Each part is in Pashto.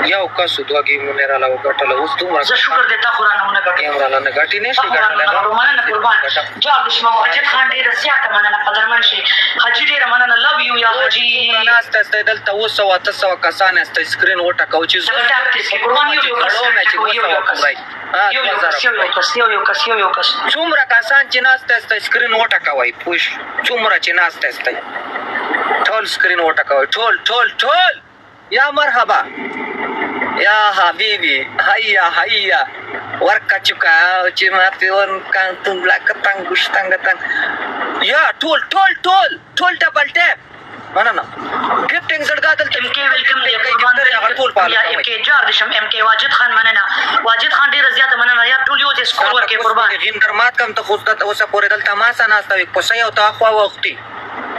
یو کس دوه گیمونه راله وګټله اوس دومره زه شکر دی تا خو رانه ونه ګټې یم راله نه ګټې نه شي ګټلی مننه قربان جواب دې شما حاجت خان ډېره زیاته مننه قدرمن شي حاجي ډېره مننه لو یو یا حاجي ناسته استی دلته 700 کسان استی سکرین وټکو چې قربان یو کس څومره کسان چې ناسته استی سکرین وټکوئ پوه څومره چې ناسته استی ټول سکرین وټکوئ ټول یا مرحبا یا حبیبی هيا ورکا چکا چې ما پیون کان تم لا کتنګ ګشتنګ تنګ یا ټول ډبل ټیپ مننه گفټینګ زړګا دلته ام کې ویلکم دی قربان یا ام کې جار دشم ام کې واجد خان مننه واجد خان ډیر زیاته مننه یا ټول یو د سکور ورکې قربان غیندر مات کم ته خو د اوسه پورې دلته ما سناسته کوسه یو تا خو وختي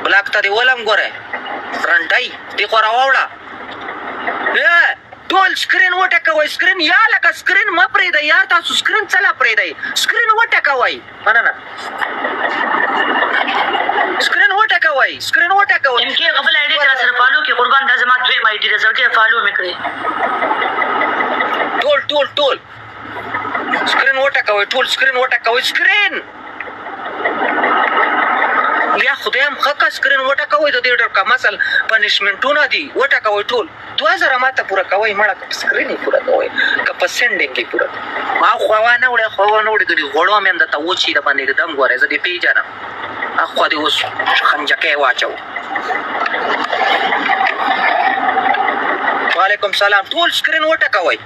بلاک ته دی ولم ګوره رنډای دی خو راوړه ټول سکرین وټکوي سکرین یا لکه سکرین م پرېږدئ یار تاسو سکرین څله پرېږدئ سکرین وټکوئ مننه سکرین وټکوئ ام کې خپل آی ډي تر سره فالو کې قربان دا زما دویم آی ډي رزلټ کې فالو مې کړی ټول سکرین وټکوئ سکرین یا خدایم خکه سکرین وټکوئ د دې ډېر کم اصل پنشمنټونه دي وټکوئ ټول 2000 ماته پوره کوئ مړه که سکرین یې پوره کوئ که په سینډینګ کې پوره ما خوا نه وړې ګنې غوړو مې هم درته وچي د باندې دم ګورې زه دې پېژنم اخوا دې اوس خنجکۍ واچو وعلیکم سلام ټول سکرین وټکوئ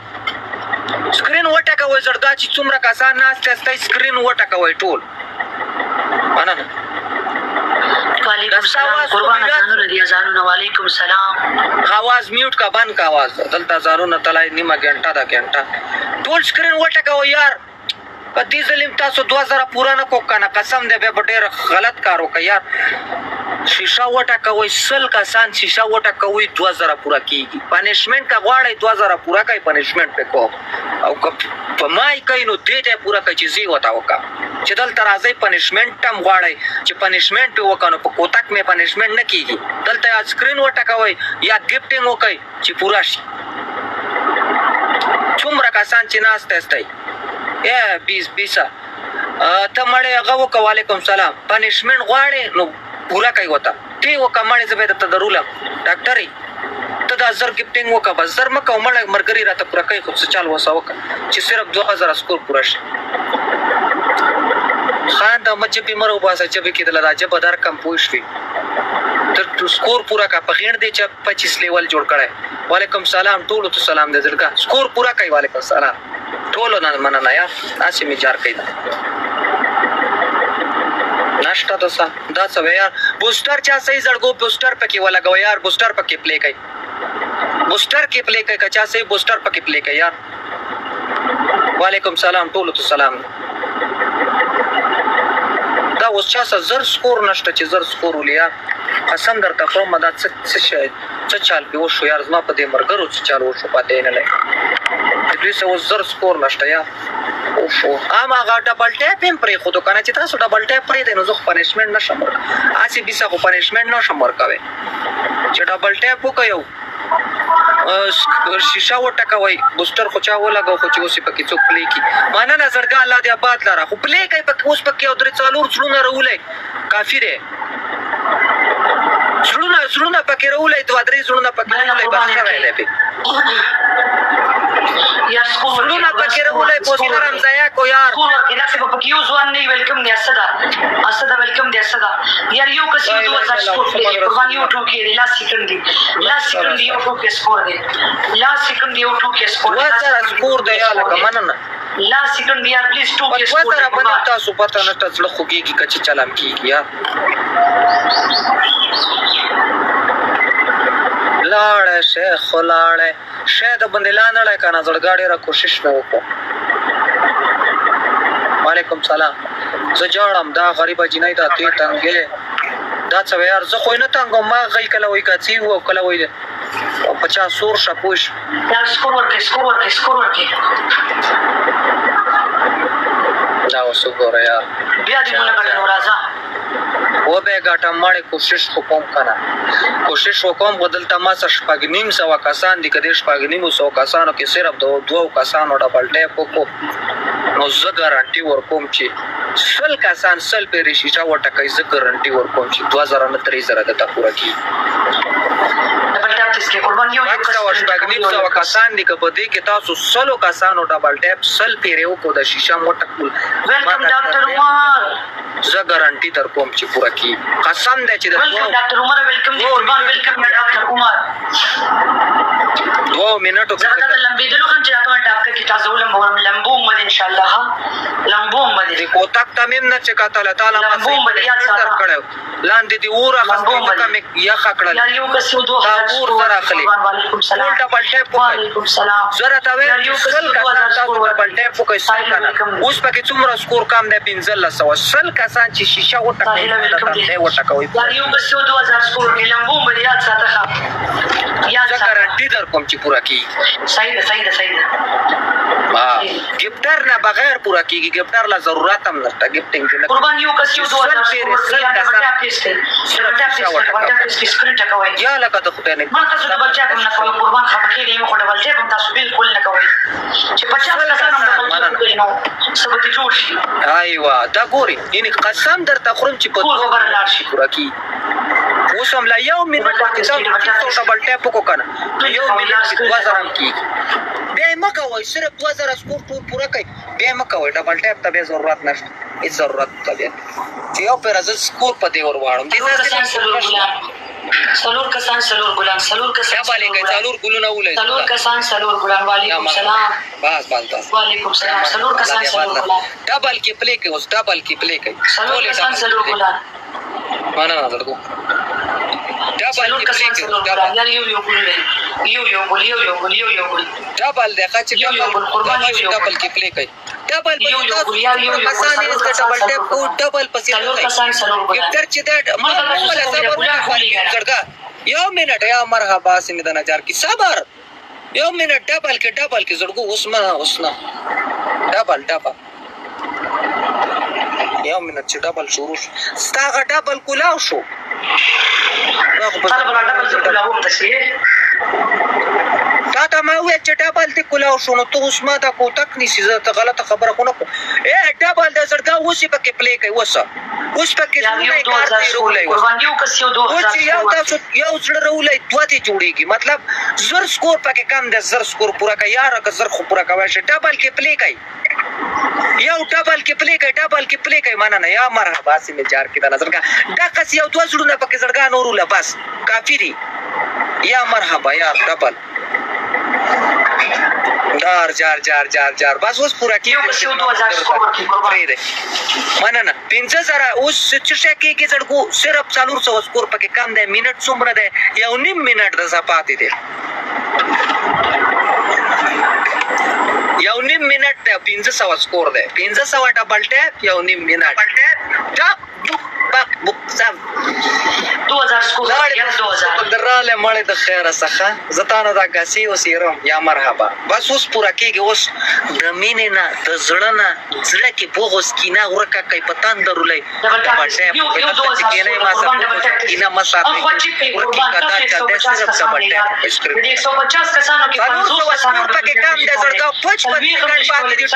زړګا چې څومره کسان ناست استی سکرین وټکوئ ټول مننه وعلیکم سلام قربان ازانونه دی ازانونه وعلیکم سلام आवाज میوټ کا بند کا आवाज دلته زارونه تلای نیمه غنټه دا غنټه ټول سکرین وټکوئ یار کدی ظلم تاسو 2000 پورا نه کو کنه قسم دې به ډېر غلط کار وکړ یار شیشه وټکوئ سل کسان شیشه وټکوئ 2000 پورا کیږي پنشمنت کا غواړئ 2000 پورا کوي پنشمنت په کو او په مای کوي نو دې ته پورا کوي چې زی وتا وکا چې دلته راځي پنشمنت تم غواړئ چې پنشمنت په وکانو په کوتک مې پنشمنت نه کیږي دلته سکرین وټکوئ یا گفټینګ وکړئ چې پورا شي څومره کسان چې ناست استای 20 ته مړې هغه وکړه وعلیکم سلام پنشمنت غواړې نو پورا کوي وته تی وکړه مړې زه به درته درولم ډاکټرې ته دا زر گفټینګ وکړه بس زر مه کوه مړه مرګري راته پوره کوي خو څه چال وسه وکړه چې صرف 2000 سکور پوره شي خان د مجبې مر وباسه چې به کېدله دا جبه در کم پوه شوي تر سکور پورا کا په غیڼ دی چې 25 لیول جوړ کړی وعلیکم سلام ټولو ته سلام دی زړګا سکور پورا کوي وعلیکم سلام ټولو نه مننه یار داسې مې جار کوي ناشته دوسه دا څه یار بوستر چا صحیح زړګو بوستر پکې ولګو یار بوستر پکې پلی کوي کچا صحیح بوستر پکې پلی کوي یار وعلیکم سلام ټولو ته سلام دا اوس چا زر سکور نشته چې زر سکور ولیا قسم درته کوم دا څه شي څه چال به وشو یار زما په دې مرګرو څه چال وشو پاتې نه لای دې څه اوس زر سکور نشته یا او شو اما غا ډبل ټیپ هم پرې خو کنه چې تاسو ډبل ټیپ پرې دینو زه پنیشمنت نشم اسی بیسه خو پنیشمنت نشم ورکوي چې ډبل ټیپ وکيو شیشه وټکوي بوستر خو چا ولګو خو چې اوس پکې څوک پلی کی مننه زړګا الله دې آباد لاره خو پلی کوي پکې اوس پکې او درې څالور څلونه رولای کافی دی څلونه پکې رولای دوه درې څلونه پکې رولای بس راځي به یا څلونه پکې رولای بوستر هم ځای کو یار کې دا څه پکې یو ځوان نه ویلکم دی اسدا ویلکم دی اسدا یار یو کس 2000 سکور پلی قربان یو ټوکی لا سکند دی یو ټوکی سکور دی سکور دی یا لکه مننه لا سکند یار پلیز ټوکی سکور وتره باندې تاسو پته نه تاسو خوږیږي کچ چلام کیږي یا لاړه شیخ لاړه شه د باندې لاندې کنه زړګاډي را کوشش مې وکړ وعلیکم سلام زه جوړم دا غریبه جنۍ دا ته تنګې دا څه یار زه خو نه تنګم ما غي کله وای کاڅي وو کله وای 50 سور شپوش دا سکور ورکې دا اوس وګوره یار بیا دې مونږ کړو راځه و به ګټه مړې کوشش وکوم کنه کوشش وکوم بدلته ما څه شپږ نیم سوه کسان دي که دې شپږ نیمو سوو کسانو کې صرف د دوو کسانو ډبل ټیپ وکړو نو زه ګارانټي ورکوم چې 100 کسان 100 پیرې شیشه وټکوي زه ګارانټي ورکوم چې 2000 نه 3000 درته پوره کېږي ډبل ټاپ تسکي قربان یو شپږ نیم سوه کسان دي که په دې کې تاسو 100 کسانو ډبل ټیپ 100 پیرې وکړو د شیشه وټکول ویلکم ډاکټر عمر زه ګارانټي در کوم چې پوره کېږي قسم دی چې ویلکم ډاکټر عمر ویلکم دی قربان ویلکم ډاکټر عمر 2 منټو زه دا لمبېدلو کوم چې راته ټاپ کې تاسو لمبو مد ان شاء الله لمبو مد دې کوتک تمیم نه چې کاته تعالی ما سره کړو لاندې دی اوره خپل کم یا خکړل یار یو کس یو دوه اور سره اخلي وعلیکم السلام ډبل ټیپ وعلیکم السلام زره تا وې یو کس ډبل ټیپ کوي څنګه اوس پکې څومره سکور کم دی 1500 کسان چې شیشه وټکوي یار یو کس یو 2000 سکور کې لمبو مد یاد ساته یا ګارانټي در کوم چې پوره کیږي صحیح ده صحیح ده صحیح ده ګفټر نه بغیر پوره کیږي ګفټر لا ضرورت هم نشته ګفټینګ نه قربان یو کس یو 2000 یا لکه د خدای نه ما تاسو ډبل چاپ نه کوم قربان خپکې دی مخ ډبل چاپ تاسو بالکل نه کوي چې 50 کسان هم ډبل نو سبتی جوړ شي ایوه دا ګوري یعنی قسم درته خورم چې په خبر لاړ شي پوره کی اوس هم لا یو منټ کې تاسو ډبل ټاپ وکړو کنه یو منټ کې 2000 هم کیږي بیا مکه وای صرف 2000 سکور ټول پوره کوي بیا مکه وای ډبل ټاپ ته به ضرورت نشته هیڅ ضرورت ته چې یو پر از سکور په دی ور واړم سلور کسان سلور ګلان سلور کسان بالي کوي سلور ګلونه ولې سلور کسان سلور ګلان وعلیکم السلام بس وعلیکم السلام سلور کسان سلور ګلان ډبل کې پلی کوي اوس ډبل کې پلی کوي سلور کسان سلور ګلان معنا نه درکو سلور کسان سلور ګلان یار یو ګل ډبل دغه چې ډبل کې پلی کوي ډبل په کسان یې ډبل ټیپ کو ډبل پسې سلور کسان سلور ګلان ګفتر چې دا زړګه یو منټ یا مرحبا سمې د نجار کی صبر یو منټ ډبل کې زړګو اوسنه ډبل یو منټ چې ډبل شروع ستاغه ډبل کولاو شو تا ته ما وې چې ډبل دې کولاو شو نو ته اوس ما دا کوتک نیسې زه ته غلطه خبره خو نه کوم ډبل د زړګا اوس پکې پلی کوي اوس پکې یو زړه رولای دوه دې جوړیږي مطلب زر سکور پکې کم دی زر سکور پوره کوي یا که زر خو پوره کوي شي ډبل کې پلی کوي یو ډبل کې پلی کوي معنا نه یا مرحبا سمې جار کې د نظر کا دا کس یو دوه زړونه پکې زړګا نورول بس کافی دی یا مرحبا یا ډبل جار بس اوس پورا کیږي معنا نه 15000 اوس چې شکی کې زړګو صرف 400 سکور پکې کم دی منټ څومره دی یو نیم منټ د زپاتې دی یو نیم منټ دی 500 سکور دی 500 ډبل ټیپ یو نیم منټ ټاپ بوک سم 2000 سکور یا 2000 دراله مړې د خیره څخه زتانه دا غاسي او سیرم یا مرحبا بس اوس پورا کېږي اوس د مینې نه د زړه نه زړه کې بوغوس کینه ورکه کوي پتان درولې ډبل ټیپ کینه ما سره کینه ما سره ورکی کدا چلته صرف ډبل ټیپ 150 کسانو کې 500 کسانو پکې کم د زړګا 55 کډ پاتې دي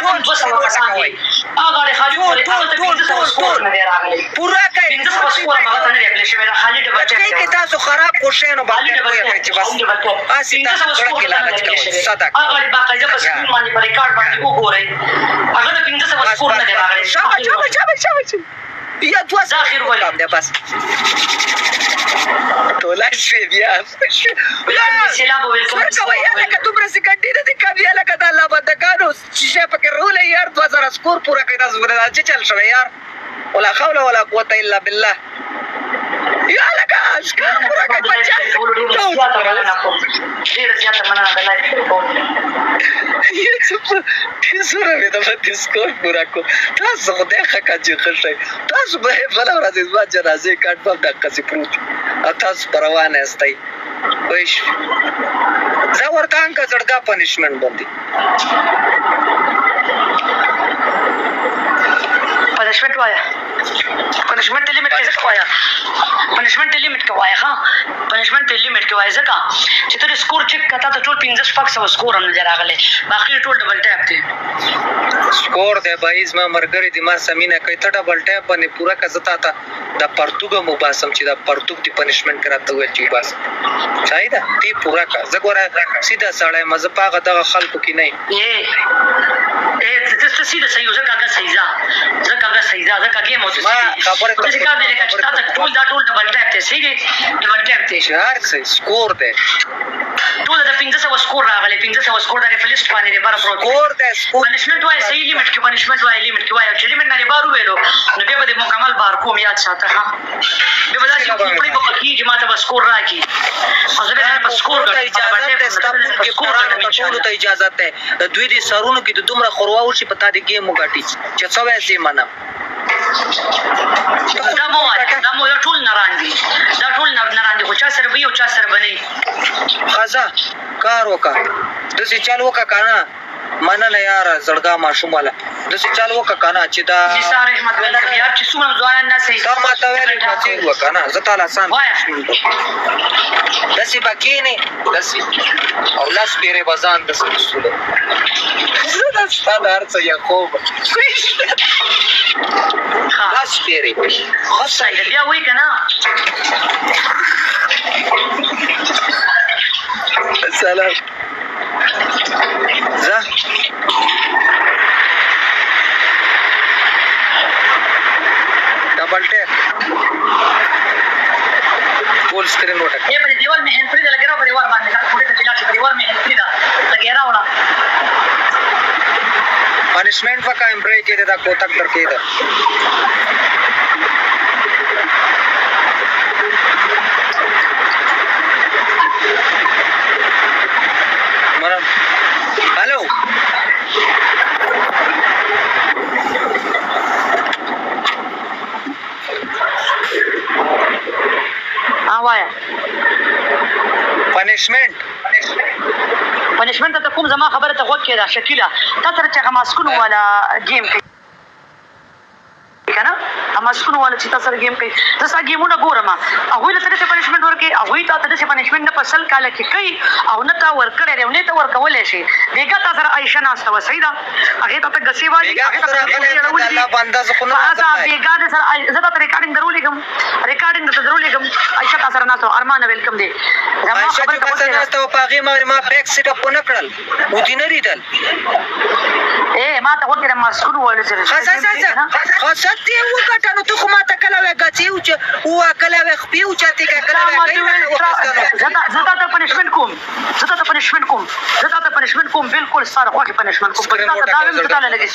ټول وټکوي هغه خالي ټول پورا کوي کې تاسو خراب کوشنه باندې کوي چې بس اسی تاسو کې لالچ کوي صدق هغه باقاعده په سکرین باندې په ریکارډ باندې وګورئ هغه د 500 سکور نه دی راغلی شابه یا دوا ظاهر ولې ده بس ټولا شي بیا سلام ویلکم کوي لکه دومره سکندې دي کبیا لکه د الله بندگانو چې پکې رول یار 2000 سکور پورا کړی تاسو ورته چې چل شوی یار ولا حول ولا قوه الا بالله یا لکه اشکار پورا کړی بچا ډیر زیاته مننه د لایک کوم سره مې د سکور پورا کو تاسو خدای خکا چې خشای تاسو به بل ورځ زما جنازه کټ په دقه سي پروت تاسو پروانه استای وښ زه ورکان کا زړګا پنیشمنت باندې پنشمنت وایا پنشمنت لیمټ کې ځکه وایا پنشمنت لیمټ کې وایا ها پنشمنت لیمټ کې وایا ځکه چې ته سکور چک کتا ته ټول 15 شپږ سو سکور هم نه راغلی باقي ټول ډبل ټاپ دی سکور دی بایز ما مرګري دي ما سمینه کوي ته ډبل ټاپ باندې پورا کزتا تا د پرتګ مو باسم چې د پرتګ دی پنشمنت کراته وي چې بس چای دا تی پورا کا زګوره سیده سړی مزه پاغه دغه خلکو کې نه ته سیده صحیح زکه صحیح زکه گیم او ما خبره ته څه کار دی چې تاسو ټول ډبل ټاپ ته صحیح ډبل ټاپ ته شهر څه سکور دی ټول د 1500 سکور راغلی 1500 سکور د ریفلیسټ باندې بار پروت سکور دی پنشمنت وای صحیح لیمټ کې پنشمنت وای لیمټ کې وای چې لیمټ نه بار وېلو نو بیا به مکمل بار کوم یاد ساته ها بیا به دا چې په پخې جماعت به سکور راکې او زه به په سکور ته اجازه ده ستاسو کې قرآن ټول ته اجازه ده د دوی دي سرونو کې د دومره خوروا ورشي پتا دي گیم وګټي چې څه وایي منم دا مو ټول ناراندي دا ټول ناراندي خو چا سره به یو چا سره بنئ خزا کار وکا د سې چالو وکا کنه مننه یار زړګا ماشوماله د سې چالو وکا کنه چې دا نثار احمد ویلکم یار چې څومره ځوانان نه سي دا ماته ویل چې وکا نه زه تعالی سان د سې بکینه د سې او لاس پیره بازان د سې رسول زه د ستاره څه یعقوب لاس پیره خاصه بیا وای کنه سلام زه ډبل ټیپ فول سکرین وټه یہ پر دیوال میں ہینڈ فری دا لگا رہا پر دیوال باندې کا پورے ته چلا چې دیوال میں ہینڈ فری دا لگا رہا ولا پنشمنٹ وکا امبریک دې دا کوتک تر کې دا हेलो हाँ वाया पनिशमेंट ته کوم زما خبره ته وکړه دا شکیلا تا تر چې غماسکون والا گیم کوي کنه غماسکون والا چې تاسو گیم کوي تاسو گیمونه ګورم هغه له تاسو پنشمنت ورکړي هغه ته تاسو پنشمنت نه پسل کاله کې کوي او نه تا ورکړي نه تا ورکول شي دغه تاسو عائشہ ناست و سیدا هغه ته غسی والی هغه ته الله بنده زخونه تاسو بیګا د سره زړه ته ریکارډینګ درولېګم عائشہ تاسو نه تو ارمان ویلکم دی زما خبره ته پاغي ما بیک سیټ اپ نه کړل و دي نه ریدل ما ته وکړه ما سکرو ول سره خاصه ته وګټه نو ته خو ما ته کله وګټې او چې هو کله خپې او چاته کله زتا ته پنشمنت کوم بالکل سره خو پنشمنت کوم په دا داویم ته لګي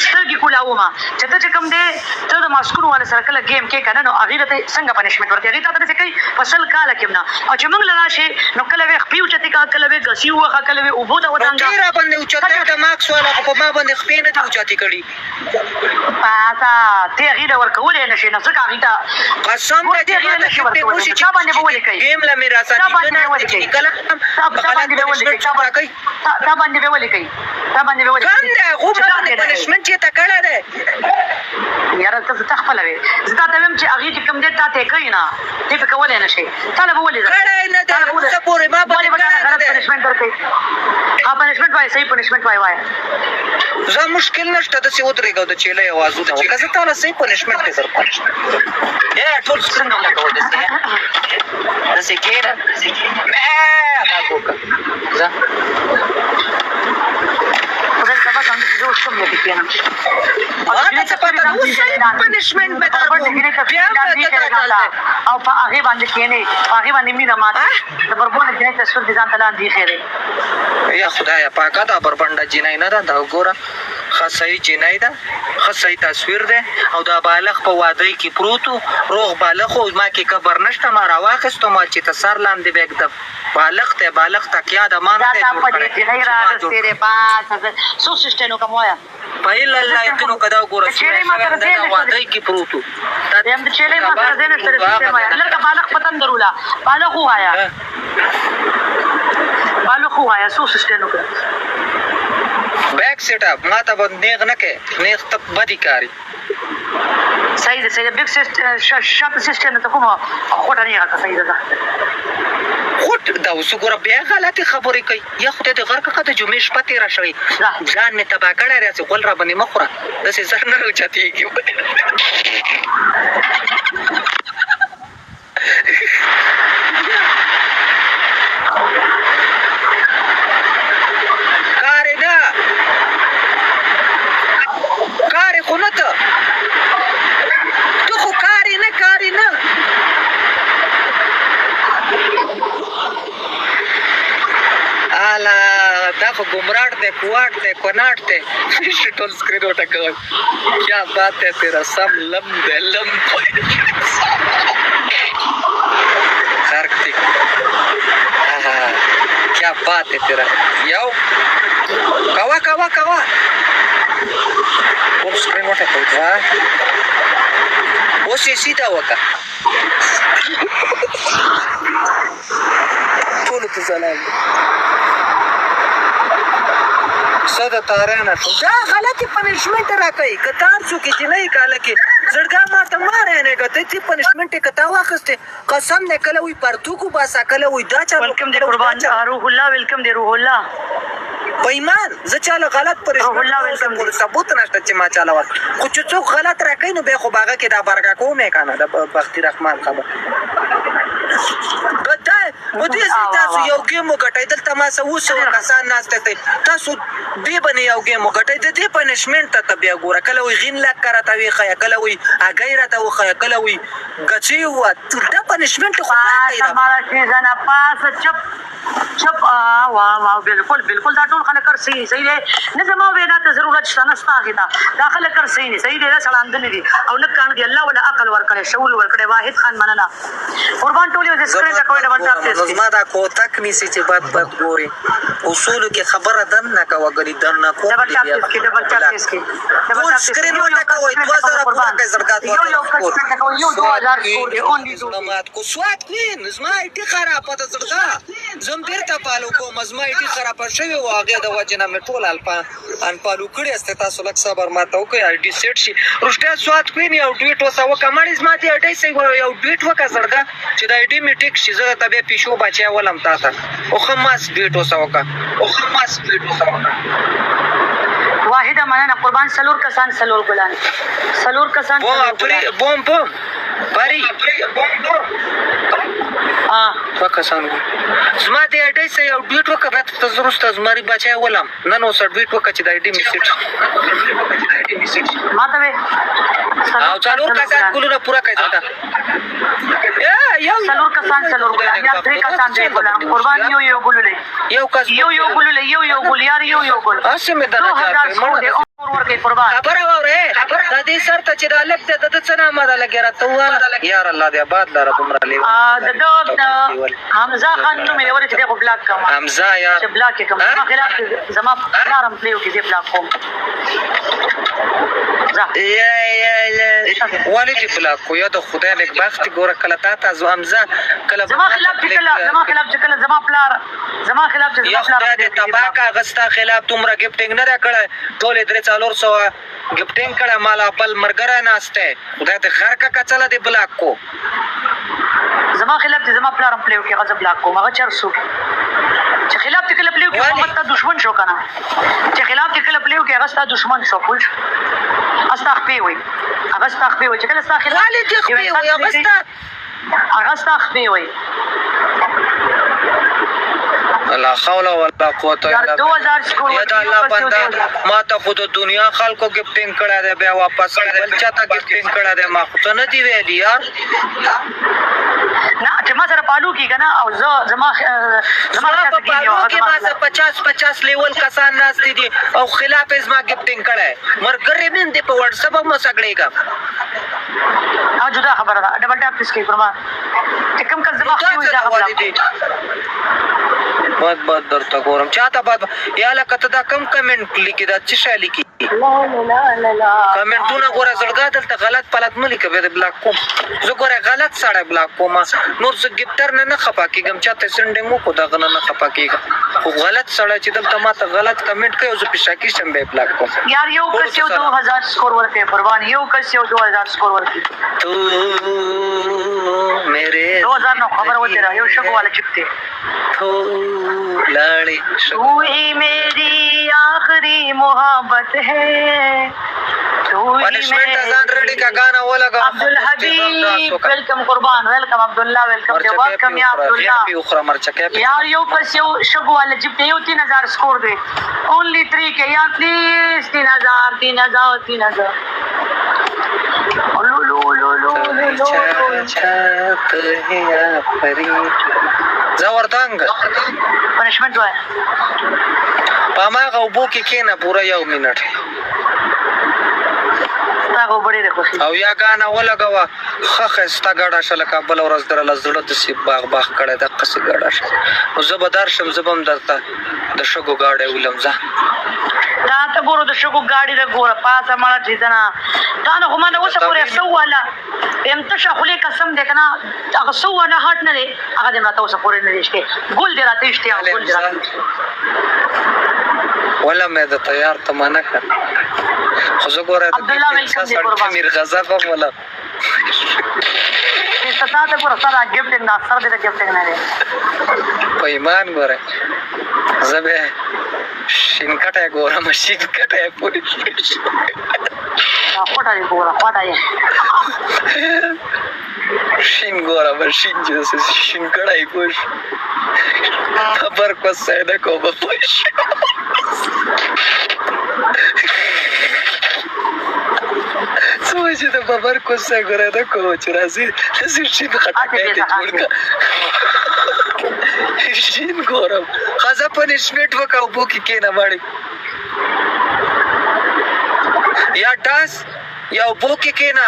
سترګي کولاوما چې ته کوم دې ته د ماسکرو ول سره کله گیم کې کنه نو هغه ته څنګه پنشمنت ورته هغه ته څه کوي فصل کاله کېمنا او چې موږ لراشي نو کله خپې او چاته کله غسی وخه کله او بوده ودانګه ډیر باندې او چاته د ماکس والا په ما باندې خپې نه دی او چاته کړي پاتا ته غیره ورکول نه شي نه څنګه غیتا قسم دې غیره نشي ورکول چا باندې بولې کوي گیم لا میرا ساتي کنه کله تا باندې بولې کوي تا باندې بولې کوي کم نه غو باندې پنشمنت چې تا کړه ده یاره ته تخپل وي زدا ته ویم چې هغه چې کم دې تا ته کوي نه ته په کولې نه شي طالب ولې کړه نه ده څه پورې ما باندې غلط پنشمنت ورکړي پنشمنت وای صحیح پنشمنت وای زه مشکل نشته د څه ودرېګو د چيله आवाज د چې کزه تعالی صحیح پنشمنت کې سر پنشمنت یا ټول څنګه نه کوو د څه کېره ما کوکا زه سبا څنګه جوړ شوم دې کېنم انا څه پته نو صحیح پنشمنت به درکو بیا او په هغه باندې کېنه هغه باندې مینا ماته د بربونه دې تصویر دي ځان تلان دی خیره یا خدایا پاکه دا بربنده جنای نه ده دا وګوره خاصه جنای ده خاصه تصویر ده او دا بالغ په واده کې پروتو روغ بالغ او ما کې کبر نشته ما راواخستو ما چې تسر لاندې بیگ ده بالغ تکیا د مان ده دا په دې جنای راځي پاس سو سیستم کوم وایا پایل الله یتنو کدا وګوره چې ما دا واده کې پروتو دا هم چې له ما سره زنه سره سیستم وایا لکه بالغ پتن درولا بالغ وایا سو سیستم بیک سیټ اپ ما ته به نیغ نه کې نیغ ته بدی کاری صحیح ده صحیح ده بیگ شاته سیسټم ته کومه خوټه نه راځي صحیح ده خود دا اوس ګوره بیا غلطې خبرې کوي یا خدای دې غر کړه د جمعې شپه تېره شوې ځان مې تباه کړی راسې غول را باندې مه خوره داسې زر نه راوچتېږي کارې نه کارې خو نه ته خو کارې نه الا دا خو گمراٹ دے کوارٹ دے کناٹ دے ټول سکرین وټکوي کیا بات ہے تیرا سم لم دے لم فرق دی کیا بات ہے تیرا یو کوا ټول سکرین وټکوي اوس یې سیده وکړه ټولو ته سلام صدا تارانه دا غلطی پنشمنٹ راکوي که تار څوک چې نه یې کاله کې زړګا ماته ماره نه ګټه تی پنشمنٹ کتا واخسته قسم نه کله وي پرتوکو باسا کله وي دا چا ویلکم دی قربان روح الله ویلکم دی روح الله بېمان زه چاله غلط پرشمنٹ ثبوت نشته چې ما چاله ور خو چې څوک غلط راکوي نو به خو باغه کې دا برګه کومه کنه د بختي رحمان خبر ودې تاسو یو گیم وګټئ دلته ما څه وسو کسان ناشته تاسو دې باندې یو گیم وګټئ د دې پنشمنٹ ته بیا ګوره کله وي غین لا کرته وي خیا کله وي اګیره ته وخیا کله وي غچي و دا پنشمنٹ خو کوي हमारा सीजन पास چپ واو بالکل دا ټول خلک کر صحیح دی نه زما وینا ته ضرورت شته نه ستاسو دا خلک کر صحیح دی دا سلاندنه دي او نه کان دی الله ولا عقل ورکړي شعور ورکړي واحد خان مننه قربان ټول یو سکرین ته کوي ډبل ټاپ ټیسټ ما دا کو تک نیسی چې بد ګوري اصول کې خبره دن نه کا وګړي دن نه کو ډبل ټاپ ټیسټ کې ټول سکرین ولا کوي 2000 پورا کې زرګات یو 2000 سکور دی اونلی نمات کو سوات کین زما ایټی خراب پته زړه زم بیرته پالو کوم زما ایټی خراب شوی او هغه د وجنه مې ټول ان پالو کړی است تاسو لک صبر ماته وکي اډی سیټ شي رښتیا سوات کین یو ټویټ وسه وکمړې زما ته اډی سي یو ټویټ وکړه زړه چې دا اډی می ټیک شي زه ته به پیشو بچي ولم تاسو او خماس ټویټ وسه وکړه واحده مننه قربان سلور کسان بوم بری وکسان زما دې اډی سه یو ډیټ وکړه ته زروست زماري بچای ولم نن اوس ډیټ وکړه چې د اډی میسج ماته او څلور کسان ګلونه پورا کوي تا یو څلور کسان یا درې کسان دی قربان یو ګلولې یو کس یو ګلولې یو ګل یار یو ګل اسه مې دا خبره وره د دې سر ته چې د الګ د څه نامه ده لګره ته یار الله دې آباد لره عمر علی د حمزه خان نو مې ورته دغه بلاک کوم حمزه یار چې بلاک کوم ما خلاف زما پلارم پلیو کې دې بلاک کوم ولی دې بلاک کو یا د خدای لیک بخت ګوره کله تا حمزه کله زما خلاف زما پلار یا خدای دې تباکا غستا خلاف تمره گفټینګ نه راکړه ټول درې 400 گفټینګ کړه مال خپل مرګره ناشته خدای ته خر کا کچله دې بلاک کو زما خلاف زما پلارم پلیو کې غضب بلاک کوم هغه 400 چې خلاف ته کله پلیو کې محمد ته دشمن شو کنه چې خلاف ته کله پلیو کې هغه ستا دشمن شو پوه استغفر وي هغه استغفر وي چې کله ستا خلاف والي دې خو وي هغه استغفر وي لا حول ولا قوت الا بالله یا الله بندا ما ته خود دنیا خلکو گفټینګ کړه دې بیا واپس بل چاته گفټینګ کړه دې ما خو نه دی ویلی یار نه چې ما سره پالو کی کنه او زما پالو کې ما 50 لیول کسان ناس دي او خلاف ازما گفټینګ کړه مرګره من دې په واتس اپ مو سګړېګا جدا خبره ده ډبل ټاپ کس کې پرما چې کوم کله زما خو دا خبره بد درته ګورم چاته بد یا لکه ته دا کم کمنټ لیکي دا څه شای لیکي کمنټونه ګوره زړګا دلته غلط پلت ملي کوي د بلاک کوم زه ګوره غلط سړی بلاک کوم نور زه ګفټر نه خپا کېږم چاته سنډینګ مو کو دغه نه خپا کېږم خو غلط سړی چې دلته ماته غلط کمنټ کوي زه په شاکی شم به بلاک کوم یار یو کس یو 2000 سکور ورکړي قربان یو کس یو 2000 سکور ورکړي تو میرے 2000 نو خبر وته را یو شګو والا چپته تو لاړې تو ہی میری آخری محبت ہے پنشمنٹ ازان ریڈی کا گانا وہ لگا عبدالحبیب ویلکم قربان ویلکم عبداللہ ویلکم جواب کم یا عبداللہ یار یو کس یو شگو والا جبتے یو 3000 سکور دے اونلی 3 کے یا پلیز 3000 لو لو لو لو لو زورتنگ پنشمنٹ وہ ہے پاما غوبو کې کېنه پورا یو منټ تاغو بڑی دے خوشی او یا گانا ولګوا خخه ستا ګډه شل کابل ورځ در لزړه د سی باغ کړه د قصې ګډه نو زبردار شم زبم درته د شګو گاډه ولمزه دا ته ګورو د شګو گاډي د ګوره پاسه مړه جیدنا دا نه هم نه وسه پورې سو والا امتشا خلی قسم دې کنه هغه سو والا هټ نه دی هغه دې راته وسه پورې نه دیشته ګول دې راته اشته ګول دې راته ولا مې د تیار تمانه کړ خو زه ګوره عبدالله ویلکم دې قربان میر غزا په ولا ستا ته ګوره سره ګفټ نه سره دې ګفټ نه دی په ایمان ګوره زبه شینکټه ګوره مشین کټه پوری خوټه دی ګوره خوټه دی شین ګوره مشین چې شین کړای کوش خبر کو سیده کو بپوش سوچ د خبر کو سه ګوره د کو چې راځي شین خټه کې جوړ شین ګورم خزه پنشمنٹ وکاو بو کې کېنه ماړي یا ډاس یا بو کې کېنه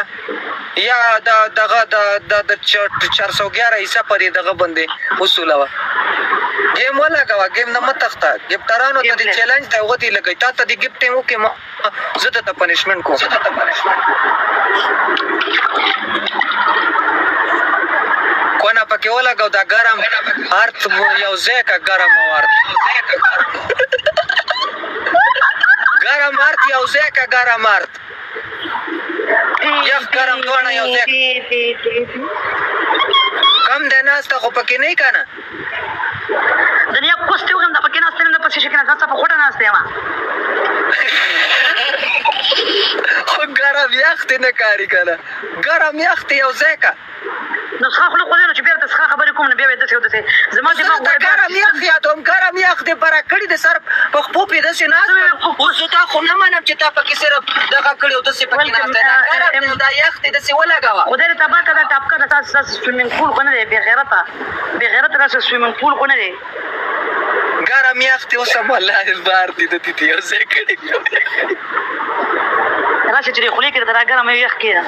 یا دغه د 411 حصہ پرې دغه باندې وصوله گیم ولا کا گیم نه متخته گفټرانو ته د چیلنج ته وتی لګی تا ته د گفټینګ وکي زه ته پنشمنٹ کوم کونه پکې ولګاو دا ګرم ارت یو ځکه ګرم ورت ګرم ارت یو ځکه ګرم ارت یخ ګرم دونه یو ځکه کم د ناس ته خو پکې نه کنه دنیا کوستیو کوم د پکې ناس نه پسې شي کنه ځکه په خوټه ناس دی ما خو ګرم یخ نه کاری کنه ګرم یخ یو ځکه نو څخه خلک خو نه چې بیا د څخه خبرې کوم نه بیا د څه ودته زما دې ما ګرم یخ یادوم ګرم یخ دې برا کړی د سر په خپو په دسه نه اوس تا خو نه منم چې تا پکې سره دغه کړی او دسه پکې نه ګرم دا یخ دې دسه ولګاوه او دې تبا کړه ټاپ کړه تاسو سویمینګ پول کو نه دی بے غیرت راځي سویمینګ پول کو نه دی ګرم یخ دې اوس الله بار دې د دې یو ځای کړی راشه چې خولي کې درا ګرم یخ کېده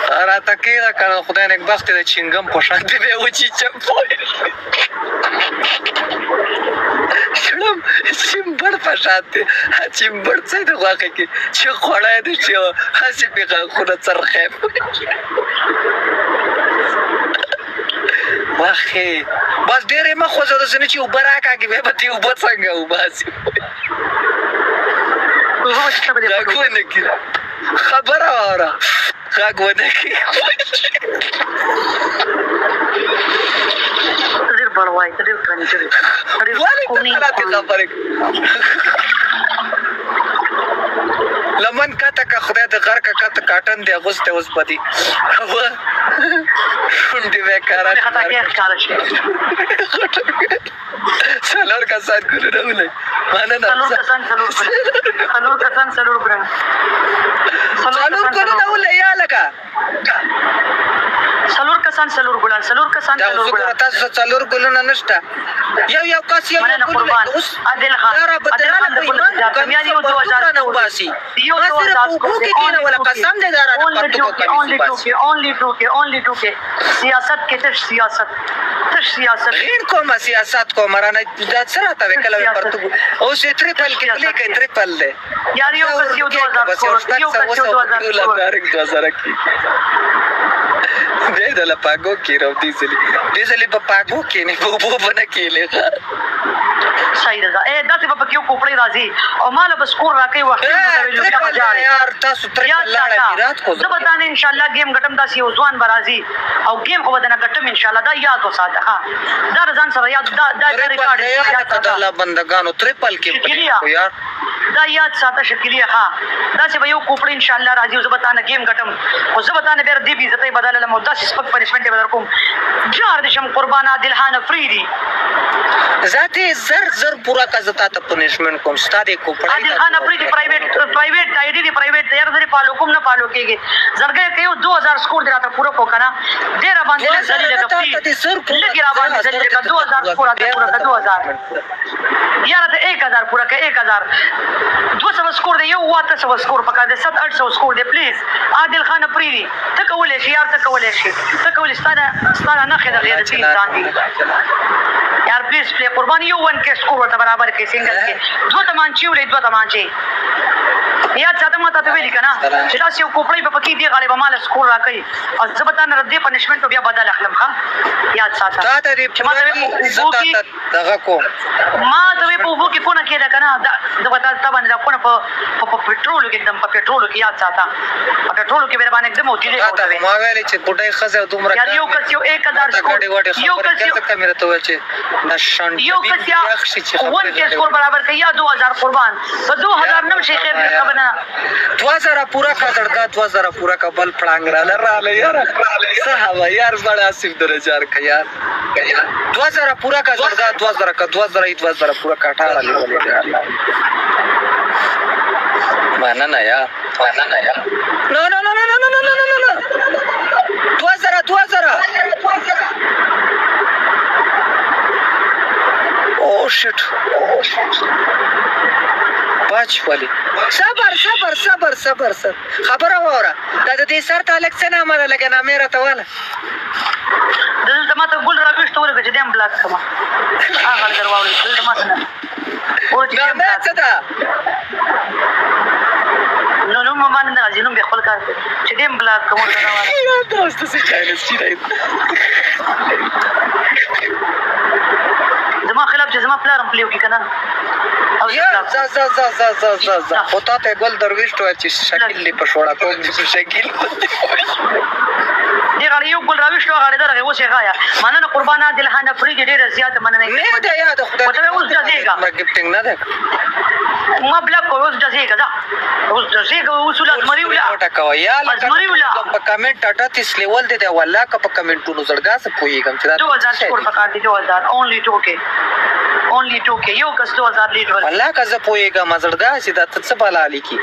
را تکیه کنه خدای نک بخت د چنګم په شان دی به و چې چپوي شلم چمبړ په شان دی چمبړ څه د واقع کې چې خوړای دي چې هسي په خونه څرخه واخې بس ډېرې مخ وځو د سن چې وبراکا کې به ته وب څنګه وباسي خبره واره غاګ ونه کی ډېر بړوای ډېر کنجري ډېر کومي لمن کته کا خدای د غر کا کته کاټن دی اغوسته اوس پدی شونډې وکړه خطا کې ښکار شي څلور کسان ګورې راولې مانه نه څلور کسان څلور ګورې راولې یا لکه څلور کسان کسان څلور ګلان څلور کسان دا څلور وګوره ګلان تاسو څلور ګلونه نشته یو کس یو مننه قربان عادل خان عادل خان د ګل کامیاب یو 2000 نه وباسي یو 2000 کو کې کینه ولا قسم دې دارا پټو کو only 2k سیاست کې تش سیاست غیر کومه سیاست کوم رانه د سره ته وکړل پرتګ او چې تریپل کې کلیک تریپل له یار یو کس یو 2000 یو کس یو 2000 دې د لپاګو کې راو دې په پاګو کې نه په بونه کې له صحیح ده داسې په کېو کوپړې راځي او مال بس کور راکې وخت یار تاسو تریپل لاړه میراث کو زه به ان شاء الله گیم ګټم داسې یو ځوان برازي او گیم خو بدنه ګټم ان شاء الله دا یاد وساته ها دا ځان سره یاد دا ریکارډ یاد الله بندگانو تریپل کې یار دا یاد ساته شکلیه ها دا چې به یو کوپړې ان شاء الله راځي زه به تانه گیم ګټم او زه به تانه بیر دی بي عزت بدل له مدد سپک پنشمنت بدل کوم جار دې شم قربان عادل خان فریدي ذاته زر پورا کا زتا ته پنشمنت کوم ستاره کوپړې عادل خان فریدي پرایویټ آیډي دی پرایویټ تیار زری پالو کوم نه پالو کېږي زرګه کيو 2000 سکور دی راته پورا کو کنه ډیر باندې زری لګا لګي را باندې زری لګا 2000 سکور راته پورا 2000 یار ته 1000 پورا کې 1000 200 سکور دی یو واته 100 سکور پکا دی 700 سکور دی پلیز عادل خان فریدي ته کولې شي یار ته کولې شي ستاره نه خې د غیر دي ځان دي یار پلیز پلی قربان یو 1 کې سکور ورته برابر کې سنگل کې دوه تمانچي ولې دوه تمانچي یاد ساته ماته ته ویل کنه چې تاسو یو کوپړې په پکې دی غالي به مال سکور راکړي او زبطان ردی پنشمنت بیا بدل اخلم ښه یاد ساته دا دې زتا دغه کو ما ته په وو کې کونه کېده کنه دا زبطان ته باندې کونه په پېټرول کې एकदम په پېټرول کې یاد ساته په پېټرول کې به باندې एकदम اوتی دی ما ویل چې ګډای خزه دومره یار یو کس یو 1000 سکور یو کس یو کیمره ته و چې نشان یو کس یا 1 کې سکور برابر کړي یا 2000 قربان په 2000 نم شي خیر دې خبره 2000 پورا کا دړګه 2000 پورا کا بل پړنګ رااله یار صحابه یار بڑا اسف درجار کا یار 2000 پورا کا دړګه 2000 کا 2000 پورا کا 18 لیول معنا یار نو 2000 او شټ باچ والی صبر خبره وره دا د دې سر ته الکسن امر لګنه مې راته واله دلته ماته ګل راوښته ورګه چې دیم بلاک کما هغه درواوي دلته ماته نه او چې مې څه ده نو ما باندې راځي نو به خپل کار چې دیم بلاک کوم درواوي دوست څه چاینس چی دی زما خلاف چې زما پلارم پلیو کې کنه یا ز خطا ته ګل درويش ټو چې شکل لی پښوړه کوم چې شکل دی غړي یو ګل راوښته غړي درغه اوسه غایا مننه قربان عادل خان فریدي ډیره زیات مننه نه ده یاد خدای ته اوس ځایګه ما گیفټینګ نه ده ما بلاک کو اوس ځایګه دا اوس ځایګه اصول ازمري ولا ټکو یا ازمري ولا په کمنټ ټاټه تیس لیول دی والله که په کمنټونو زړګا څه پويګم چې 2000 سکور پکار دي 2000 only 2k یو کس 2000 لیډ ول والله که زه پويګم زړګا چې دا څه بلا لیکي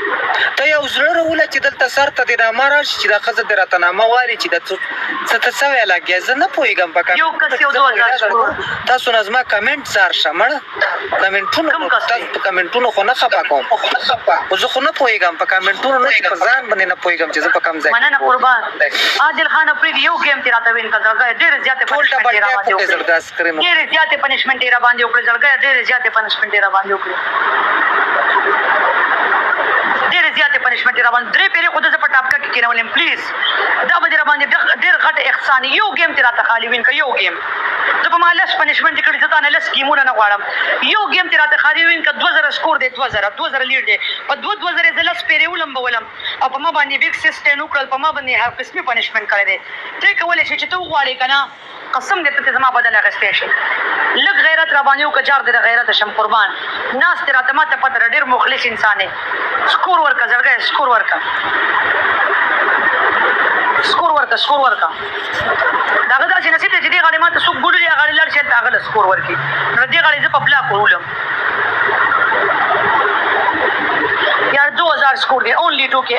ته یو زړه ول چې دلته سر ته د نامه راشي چې دا خزه درته نامه واري چې د څه څه ویل کېږي زه نه پويګم په یو کس یو 2000 سکور تاسو نظم کمنټ زار شمړ کمنټونو خو نه خپا کوم او زه خو نه پويګم په کمنټونو نه په ځان باندې نه پويګم چې زه په کم ځای مننه قربان عادل خان فریدي یو گیم تیرا ته وین کړه ډېر زیاته پنشمنت تیرا باندې وکړه ډېر زیاته پنشمنت تیرا باندې وکړه ډېر زیاته پنشمنت تیرا باندې وکړه ډېر زیاته پنشمنت تیرا باندې درې پیری خود څه په ټاپ کې کېنولم پلیز دا به در باندې ډېر غټ احسان یو گیم تیرا ته خالی وین ک یو گیم ته په مالس پنشمنت کړي ځته نه لس گیمونه نه غواړم یو گیم تیرا ته خالی وین ک 2000 سکور دی 2000 لیډ دی په 2000 زلس پیری ولم بولم او په ما باندې بیگ سیسټم وکړل په ما باندې هر قسمه پنشمنت کړی دی ته کولای شي چې ته وغواړې کنه قسم دې ته زما بدل غستې شي لږ غیرت را باندې او کجار دې غیرت شم قربان ناس تیرا ته ماته پته ډېر مخلص انسان دی سکور ورکا زړګه سکور ورکا داغه دا چې نصیب دې دې غاړي ماته سو ګډلې غاړي لړ چې داغه سکور ورکی نو دې غاړي ز په بلاک ولم یار 2000 سکور دی only 2 کې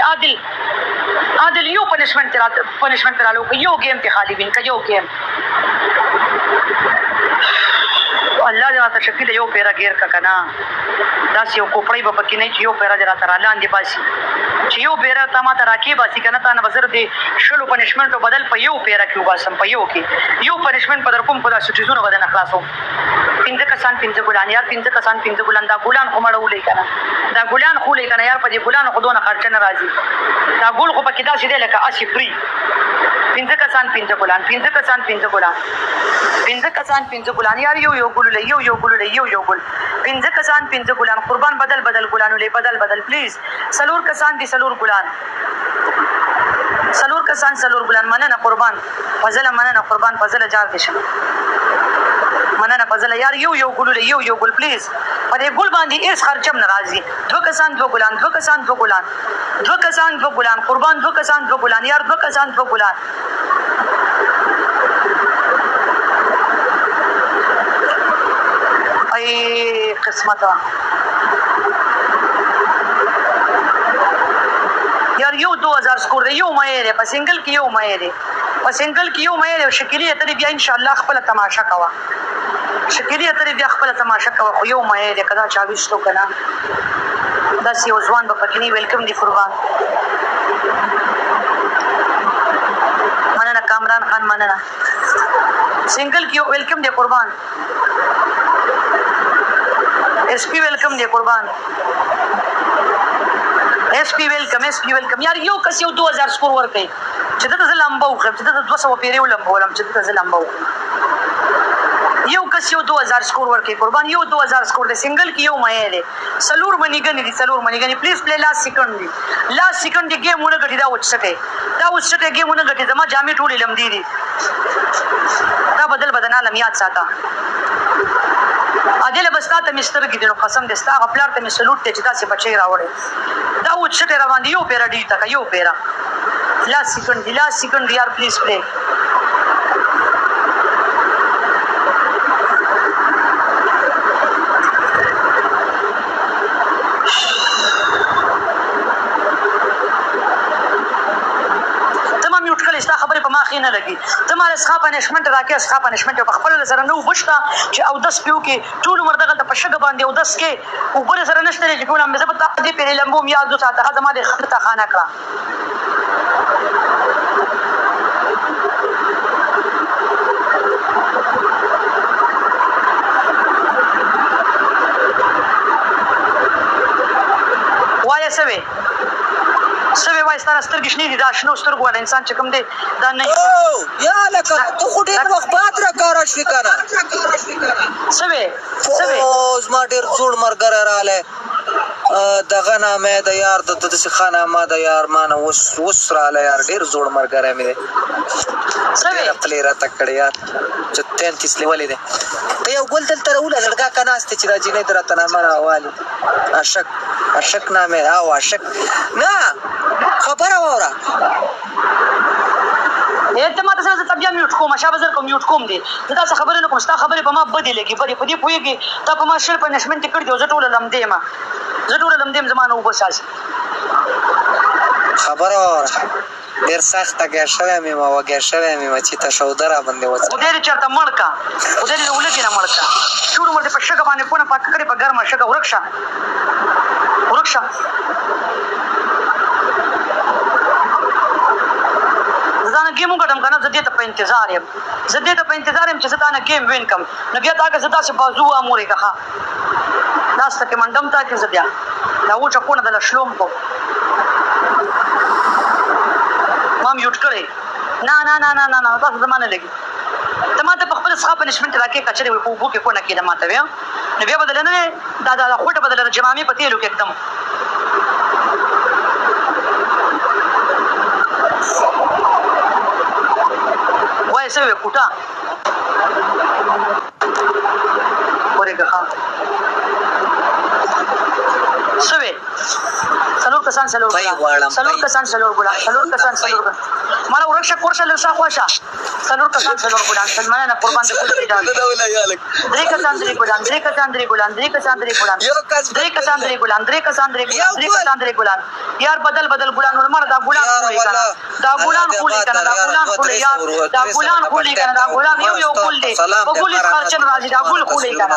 عادل یو پنشمنت رالو یو گیم ته خالی وین یو گیم الله دې راته شکل یو پیرا غیر کا کنا داس یو کوپړی به پکې نه چې یو پیرا دې راته لاندې باسي چې یو پیرا ته ما ته راکې باسي کنه تا نه بزر دې شلو پنشمنت بدل په یو پیرا کې وباسم په یو کې یو پنشمنت په در کوم په داسې چیزونو بدن خلاصو پنځه کسان پنځه ګلان یار پنځه کسان پنځه ګلان دا ګلان خو مړولې کنه دا ګلان خو لې کنه یار په دې ګلان خو دونه خرچ نه راځي دا ګل خو پکې داسې دی لکه اسی فری پنځه کسان پنځه ګلان پنځه کسان پنځه ګلان پنځه کسان پنځه ګلان یار یو ګل له یو ګل له یو ګل پنځه کسان پنځه ګلان قربان بدل ګلانو له بدل پلیز سلور کسان دي سلور ګلان سلور کسان سلور ګلان مننه قربان فضل جار دي شه مننه فضل یار یو ګل له یو ګل پلیز په دې ګل باندې هیڅ خرچم ناراضي دو کسان دو ګلان دو کسان دو ګلان دو کسان دو ګلان قربان دو کسان دو ګلان یار دو کسان دو ګلان ای قسمت یار یو 2000 سکور دی یو مې لري په سنگل کې یو مې لري شکلی ته بیا ان شاء الله خپل تماشا کوا خو یو مې لري کدا چا وښتو کنه داس یو ځوان په پکینی ویلکم دی قربان مننه کامران خان مننه سنگل کې ویلکم دی قربان ایس پی ویلکم دی قربان ایس پی ویلکم یار یو کس یو 2000 سکور ورکړي چې دغه لمبو خو چې دغه 200 پیریو لمبولم چې دغه لمبو یو کس یو 2000 سکور ورکړي قربان یو 2000 سکور دی سنگل کې یو مې دی سلور منیګنی پلیز پلی لاست سیکنډ دی گیمونه غټي دا وڅټه گیمونه غټي زما جامې ټولې لمدي دي دا بدل عالم یاد ساته اجل بستا ته مستر کې دنو قسم دې ستا خپلار ته مسلوټ ته چې دا څه بچي راوړي دا وڅټه روان دی یو پیرا دی تا یو پیرا لاست سیکنډ یار پلیز پلی خبره په ماخې نه لګي ته مال اسخا پنشمنت راکې اسخا پنشمنت په خپل سره نو وښتا چې او 10 پیو کې ټول عمر دغه په شګه باندې او 10 کې او بل سره نشته چې ټول هم زه په دې پیری لمبو یاد ساته هغه ما دې خطه خانه کړه وایې سوي وای ستاره سترګې شنې دي دا شنو سترګو ول انسان چې کوم دی دا نه یا لکه ته خو ډېر وخت بعد را کار شوې کنه سوي اوس ما ډېر جوړ مرګره رااله دغه نامه د یار د دسې خانه ما د یار مان وس رااله یار ډېر جوړ مرګره مې سوي خپل را تکړه یار چې 33 لیولې ده ته یو ګل دلته راوله لړګه کناست چې راځي نه درته نامه راوالي عاشق نامه او عاشق نه خبره وره ته ما ته څه بیا میوټ کوم شابه زر کوم میوټ کوم دي دا څه خبره نه کوم ستا خبره په ما بدې لګي په دې پويږي ته په ما شر پنشمنت کړ دی زه ټول لم دې زمانه وبساس خبره وره ډېر سخته ګرشوې مې چې ته شودره باندې وځه ودې چرته مړکا ودې ولګي نه مړکا شروع مړ په شګه باندې پونه پاک کړي په ګرمه شګه ورکشه زه گیم وګټم کنه زه دې ته په انتظار یم چې زه تا نه گیم وین کم نو بیا دا که زه داسې بازو امورې کښه داسته کې منډم تا کې زه بیا دا وچه کونه دله شلوم کو ما میوټ کړی نه تاسو زما نه لګي ته ما ته په خپل څخه پنشمنت راکې کچرې په اوبو کې کونه کېده ما ته بیا نو بیا بدله نه دا خوټه بدله جمامې په تیلو کې एकदम وای سوي کوټه ورګه ها سوي سلور کسان ګلا مالا ورکشه کورشه لرسا خوښه سلور کسان سلور ګلان سلمانه قربان دې کول دي درې کسان درې ګلان درې کسان درې ګلان درې کسان درې ګلان درې کسان درې ګلان درې کسان درې ګلان درې کسان درې ګلان یار بدل ګلان ورمر دا ګلان خولي کنه دا ګلان خولي کنه دا ګلان خولي یار دا ګلان خولي کنه دا ګلان یو ګل دی په ګل خرچن راځي دا ګل خولي کنه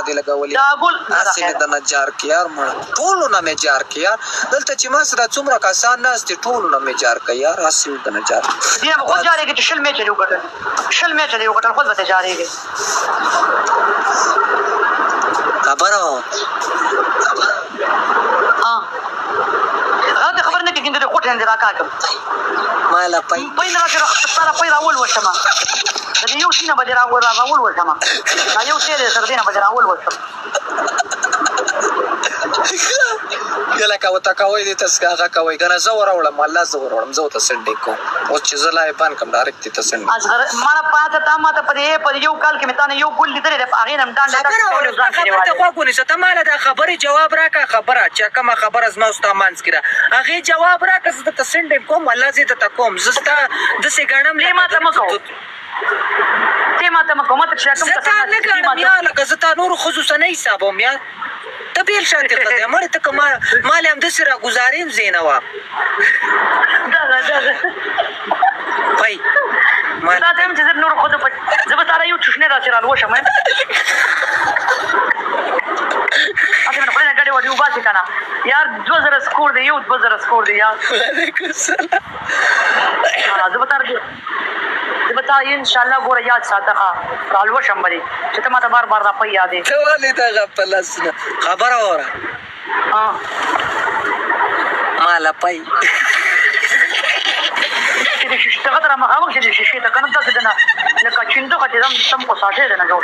دا ګل اصل د نجار کیار مړ ټولو نه مجار کیار دلته چې ما سره څومره کسان ناست ټولو نه مجار کیار اصل د نجار دی خو جاري کې شل میچ دی وکړل شل میچ دی وکړل خو به جاري کې خبره غلط خبر نه کېږي د کوټ هند راکاکم مالا پای پای نه سره پای راول وشم د یو سینه به راول وشم دا یو سره سره دینه به راول وشم کله کا وتا کوي دې تاسو هغه کوي کنه زور وړم الله زور وړم زه ته سنډې کو او چې زلای بان کوم ډایرکټ ته سنډ ازغر ما پاته تا ما ته پر یو کال کې متانه یو ګول لیدل د اغه نم ډان خبره ته کوونه ته مال د خبره جواب راکا خبره چې کومه خبره زما واست مانس کړه هغه جواب راکا زه ته سنډ کوم الله زه ته کوم زستا د سه غنم له ما ته مکو ته ما ته مکو مته چې کوم څه نه غنم یا لکه زه ته نور خصوصا نه حسابوم یا تبیل شانتی قضیه مړ ته کوم مال هم د سره گزاریم زینوا دا پای ما ته هم چې نور خود په زبطاره یو چشنه را چرال وشم اته نو خلک غړي وډیو باسي کنه یار 2000 سکور دی یو 2000 سکور دی یار وعلیکم السلام زبطاره ان شاء الله ګوره یاد ساته رال وشم بری چې ته ما ته بار بار را پي یادې ته ولې دا غپلسنه خبره وره مالا پای څنګه تر ما هغه چې شي ته کنه تاسو دنه لکه چیندو کته زم سم کو ساته نه جوړ